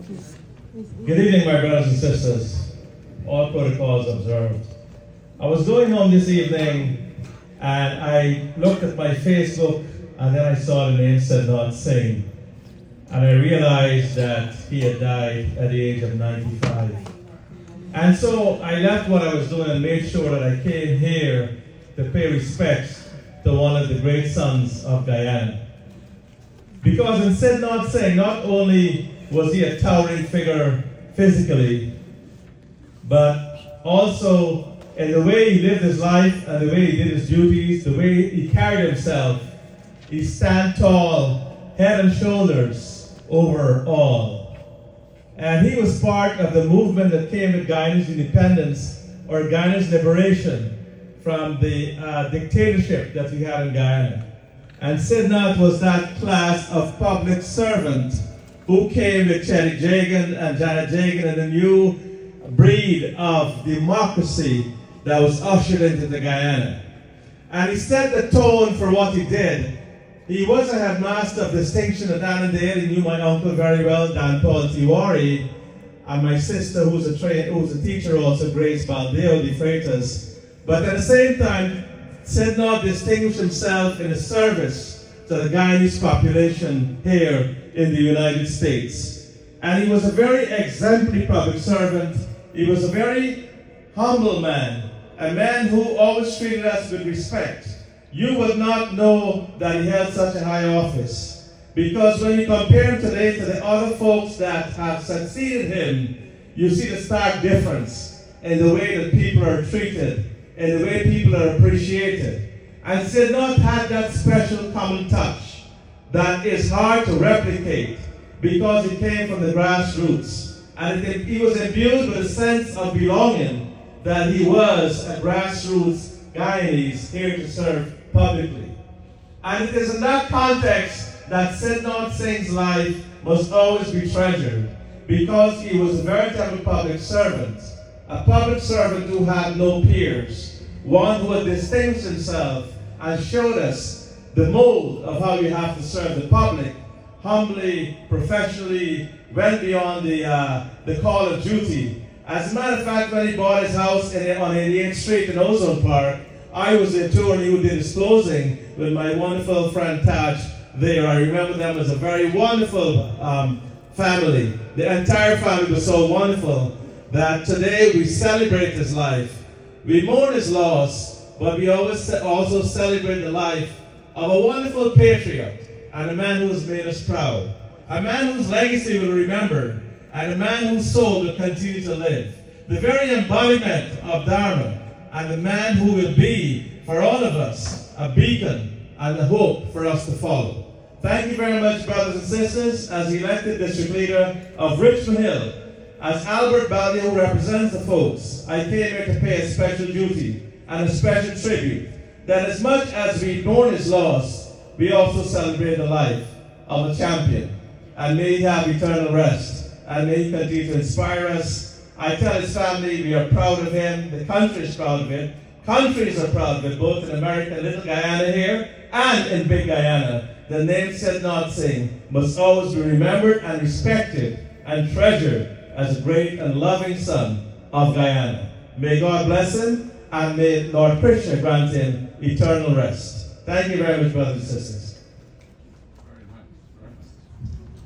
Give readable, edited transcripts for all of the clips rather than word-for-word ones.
Good evening, my brothers and sisters. All protocols observed. I was going home this evening and I looked at my Facebook and then I saw the name Sidnauth Singh. And I realized that he had died at the age of 95. And so I left what I was doing and made sure that I came here to pay respects to one of the great sons of Guyana. Because in Sidnauth Singh, not only was he a towering figure physically, but also in the way he lived his life and the way he did his duties, the way he carried himself, he stand tall, head and shoulders over all. And he was part of the movement that came with Guyana's independence or Guyana's liberation from the dictatorship that we had in Guyana. And Sidnauth was that class of public servant who came with Chetty Jagan and Janet Jagan and a new breed of democracy that was ushered into the Guyana. And he set the tone for what he did. He was a headmaster of distinction at Annandale. He knew my uncle very well, Dan Paul Tiwari, and my sister, who's a teacher also, Grace BALDEO de Freitas. But at the same time, Sidnauth distinguished himself in his service to the Guyanese population here in the United States. And he was a very exemplary public servant. He was a very humble man, a man who always treated us with respect. You would not know that he held such a high office, because when you compare him today to the other folks that have succeeded him, you see the stark difference in the way that people are treated, in the way people are appreciated. And Sidnauth had that special common touch that is hard to replicate because he came from the grassroots. And he was imbued with a sense of belonging that he was a grassroots Guyanese here to serve publicly. And it is in that context that Sidnauth Singh's life must always be treasured, because he was a veritable public servant, a public servant who had no peers, one who had distinguished himself and showed us the mold of how you have to serve the public, humbly, professionally, went beyond the call of duty. As a matter of fact, when he bought his house on 88th Street in Ozone Park, I was there too, and he did his closing with my wonderful friend Taj there. I remember them as a very wonderful family. The entire family was so wonderful that today we celebrate his life. We mourn his loss, but we always also celebrate the life of a wonderful patriot and a man who has made us proud. A man whose legacy we'll remember, and a man whose soul will continue to live. The very embodiment of Dharma, and the man who will be, for all of us, a beacon and a hope for us to follow. Thank you very much, brothers and sisters. As elected district leader of Richmond Hill, as Albert BALDEO, who represents the folks, I came here to pay a special duty and a special tribute, that as much as we mourn his loss, we also celebrate the life of a champion. And may he have eternal rest, and may he continue to inspire us. I tell his family we are proud of him, the country is proud of him, countries are proud of it, both in America, Little Guyana here, and in Big Guyana. The name Sidnauth Singh must always be remembered and respected and treasured as a great and loving son of Guyana. May God bless him, and may Lord Krishna grant him eternal rest. Thank you very much, brothers and sisters.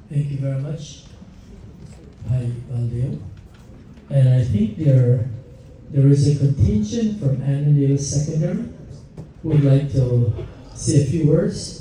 Thank you very much. Hi, BALDEO. And I think there is a contingent from Annandale Secondary who would like to say a few words.